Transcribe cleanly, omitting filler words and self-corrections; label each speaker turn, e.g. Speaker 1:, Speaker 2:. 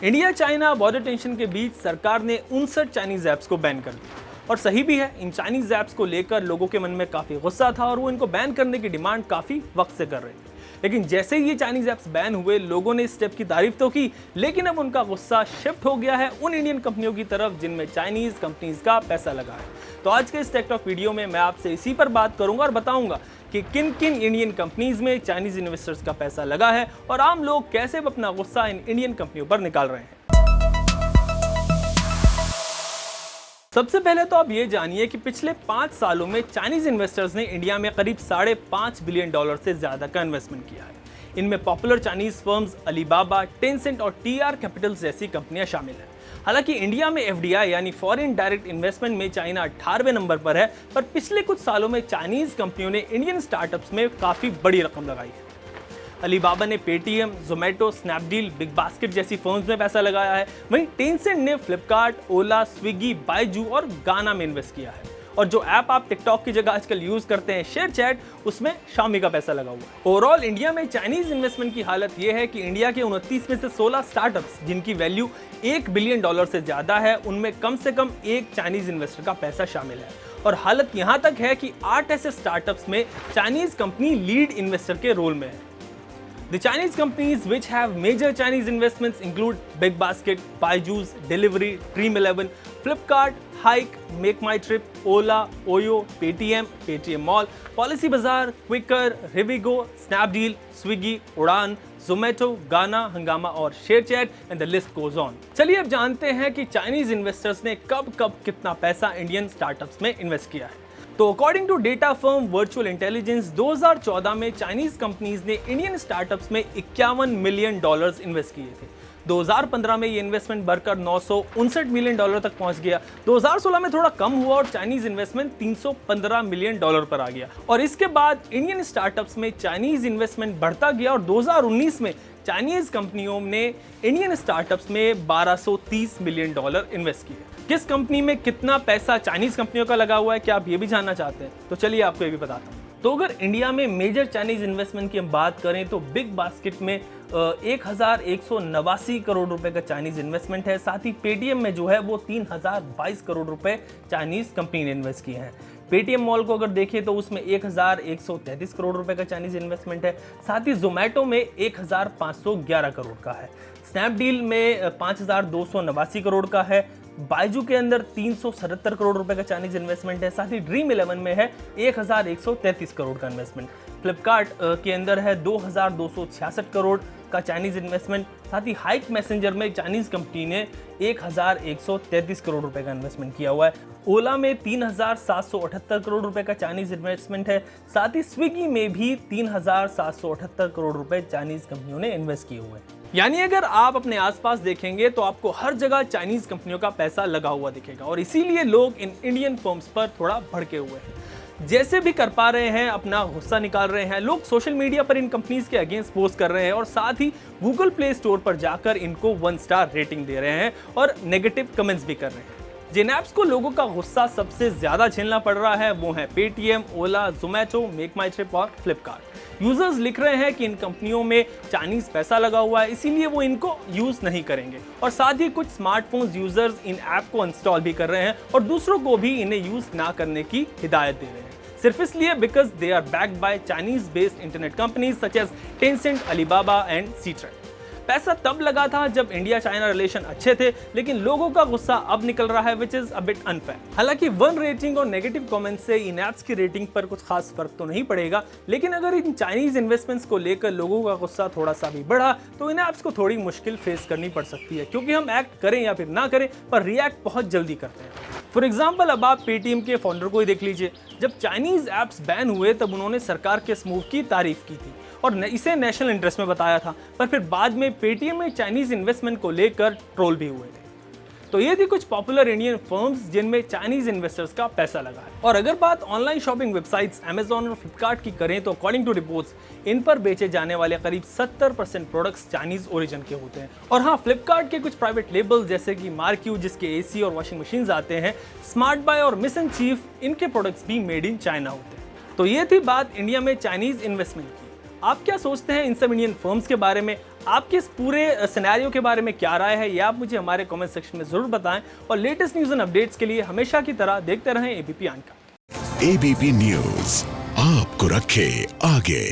Speaker 1: India China border tension के बीच सरकार ने 59 चाइनीज ऐप्स को बैन कर दिया। और सही भी है, इन चाइनीज ऐप्स को लेकर लोगों के मन में काफी गुस्सा था और वो इनको बैन करने की डिमांड काफी वक्त से कर रहे थे। लेकिन जैसे ही ये चाइनीज ऐप्स बैन हुए, लोगों ने इस स्टेप की तारीफ तो की, लेकिन अब उनका गुस्सा शिफ्ट हो गया है उन इंडियन कंपनियों की तरफ जिनमें चाइनीज कंपनीज का पैसा लगा है। तो आज के इस टेक टॉक वीडियो में मैं आपसे इसी पर बात करूंगा और बताऊंगा कि किन किन इंडियन कंपनीज में चाइनीज इन्वेस्टर्स का पैसा लगा है और आम लोग कैसे अपना गुस्सा इन इंडियन कंपनियों पर निकाल रहे हैं। सबसे पहले तो आप ये जानिए कि पिछले 5 सालों में चाइनीज इन्वेस्टर्स ने इंडिया में करीब $5.5 बिलियन से ज्यादा का इन्वेस्टमेंट किया है। इनमें popular Chinese firms Alibaba, Tencent और टीआर कैपिटल जैसी कंपनियां शामिल हैं। हालांकि इंडिया में एफडीआई यानी फॉरेन डायरेक्ट इन्वेस्टमेंट में चाइना 18वें नंबर पर है, पर पिछले कुछ सालों में चाइनीज कंपनियों ने इंडियन स्टार्टअप्स में काफी बड़ी रकम लगाई है। अलीबाबा ने Paytm, Zomato, Snapdeal, big basket जैसी फर्म्स में पैसा लगाया है। वहीं टेंसेंट ने फ्लिपकार्ट, ओला, स्विगी, बाइजू और गाना में इन्वेस्ट किया है। और जो ऐप आप टिकटॉक की जगह आजकल यूज करते हैं, शेयर चैट, उसमें शामी का पैसा लगा हुआ है। ओवरऑल इंडिया में चाइनीज इन्वेस्टमेंट की हालत यह है कि इंडिया के 29 में से 16 स्टार्टअप्स जिनकी वैल्यू $1 बिलियन से ज्यादा है, उनमें कम से कम एक चाइनीज इन्वेस्टर का पैसा शामिल है। और हालत यहां तक है कि 8 ऐसे स्टार्टअप्स में चाइनीज कंपनी लीड इन्वेस्टर के रोल में है। The Chinese companies which have major Chinese investments include Big Basket, Byju's, Delivery, Dream11, Flipkart, Hike, Make My Trip, Ola, Oyo, Paytm, Paytm Mall, Policy Bazaar, Quikr, Rivigo, Snapdeal, Swiggy, Udaan, Zomato, Gaana, Hungama और ShareChat and the list goes on। चलिए अब जानते हैं कि Chinese investors ने कब कब कितना पैसा इंडियन स्टार्टअप्स में इन्वेस्ट किया है। तो according to data firm Virtual Intelligence, 2014 में चाइनीज कंपनीज ने इंडियन स्टार्टअप्स में $51 मिलियन इन्वेस्ट किए थे। 2015 में ये इन्वेस्टमेंट बढ़कर $959 मिलियन तक पहुंच गया। 2016 में थोड़ा कम हुआ और चाइनीज इन्वेस्टमेंट $315 मिलियन पर आ गया। और इसके बाद इंडियन स्टार्टअप्स में चाइनीज इन्वेस्टमेंट बढ़ता गया और 2019 में चाइनीज कंपनियों ने इंडियन स्टार्टअप्स में $1230 मिलियन इन्वेस्ट किए। किस कंपनी में कितना पैसा चाइनीज कंपनियों का लगा हुआ है, क्या आप ये भी जानना चाहते हैं? तो चलिए आपको ये भी बताता हूँ। तो अगर इंडिया में मेजर चाइनीज इन्वेस्टमेंट की हम बात करें तो बिग बास्केट में 1189 करोड़ रुपए का चाइनीज इन्वेस्टमेंट है। साथ ही पेटीएम में जो है वो 3022 करोड़ रुपए चाइनीज कंपनी ने इन्वेस्ट किए हैं। पेटीएम मॉल को अगर देखें तो उसमें 1133 करोड़ रुपए का चाइनीज इन्वेस्टमेंट है। साथ ही जोमेटो में 1511 करोड़ का है। स्नैपडील में 5289 करोड़ का है। बाइजू के अंदर 377 करोड़ रुपए का चाइनीज इन्वेस्टमेंट है। साथ ही ड्रीम11 में है 1133 करोड़ का इन्वेस्टमेंट। फ्लिपकार्ट के अंदर है 2266 करोड़ का चाइनीज इन्वेस्टमेंट। साथ ही हाइक मैसेंजर में चाइनीज कंपनी ने 1133 करोड़ रुपए का इन्वेस्टमेंट किया हुआ है। ओला में 3778 करोड़ रुपए का चाइनीज इन्वेस्टमेंट है। साथ ही स्विगी में भी 3778 करोड़ रुपए चाइनीज कंपनियों ने इन्वेस्ट किए हुए हैं। यानी अगर आप अपने आसपास देखेंगे तो आपको हर जगह चाइनीज कंपनियों का पैसा लगा हुआ दिखेगा और इसीलिए लोग इन इंडियन फर्म्स पर थोड़ा भड़के हुए हैं। जैसे भी कर पा रहे हैं अपना गुस्सा निकाल रहे हैं। लोग सोशल मीडिया पर इन कंपनीज के अगेंस्ट पोस्ट कर रहे हैं और साथ ही गूगल प्ले स्टोर पर जाकर इनको 1 स्टार रेटिंग दे रहे हैं और नेगेटिव कमेंट्स भी कर रहे हैं। जिन ऐप्स को लोगों का गुस्सा सबसे ज्यादा झेलना पड़ रहा है वो है पेटीएम, ओला, जोमेटो, मेक माई ट्रिप और फ्लिपकार्ट। यूजर्स लिख रहे हैं कि इन कंपनियों में चाइनीज पैसा लगा हुआ है, इसीलिए वो इनको यूज नहीं करेंगे। और साथ ही कुछ स्मार्टफोन्स यूजर्स इन ऐप को इंस्टॉल भी कर रहे हैं और दूसरों को भी इन्हें यूज ना करने की हिदायत दे रहे हैं, सिर्फ इसलिए because they are backed by Chinese based internet companies such as Tencent, Alibaba and Ctrip. पैसा तब लगा था जब इंडिया चाइना रिलेशन अच्छे थे, लेकिन लोगों का गुस्सा अब निकल रहा है which is a bit unfair. हालांकि 1 रेटिंग और नेगेटिव कमेंट से इन ऐप्स की रेटिंग पर कुछ खास फर्क तो नहीं पड़ेगा, लेकिन अगर इन चाइनीज इन्वेस्टमेंट्स को लेकर लोगों का गुस्सा थोड़ा सा भी बढ़ा तो इन ऐप्स को थोड़ी मुश्किल फेस करनी पड़ सकती है, क्योंकि हम एक्ट करें या फिर ना करें पर रिएक्ट बहुत जल्दी करते हैं। फॉर एग्जाम्पल अब आप पेटीएम के फाउंडर को ही देख लीजिए। जब चाइनीज ऐप्स बैन हुए तब उन्होंने सरकार के इस मूव की तारीफ की थी और इसे नेशनल इंटरेस्ट में बताया था, पर फिर बाद में पेटीएम में चाइनीज इन्वेस्टमेंट को लेकर ट्रोल भी हुए थे। तो ये थी कुछ पॉपुलर इंडियन फर्म्स जिनमें चाइनीज इन्वेस्टर्स का पैसा लगा है। और अगर बात ऑनलाइन शॉपिंग वेबसाइट्स अमेजॉन और फ्लिपकार्ट की करें तो अकॉर्डिंग टू रिपोर्ट्स इन पर बेचे जाने वाले करीब 70% प्रोडक्ट्स चाइनीज ओरिजिन के होते हैं। और हाँ, फ्लिपकार्ट के कुछ प्राइवेट लेबल जैसे कि मार्क्यू जिसके एसी और वॉशिंग मशीन आते हैं, स्मार्ट बाय और मिशन चीफ, इनके प्रोडक्ट्स भी मेड इन चाइना होते हैं। तो ये थी बात इंडिया में चाइनीज इन्वेस्टमेंट की। आप क्या सोचते हैं इन सब इंडियन फर्म्स के बारे में? आपके इस पूरे सिनेरियो के बारे में क्या राय है, ये आप मुझे हमारे कमेंट सेक्शन में जरूर बताएं। और लेटेस्ट न्यूज़ एंड अपडेट्स के लिए हमेशा की तरह देखते रहें एबीपी अनकट।
Speaker 2: एबीपी न्यूज आपको रखे आगे।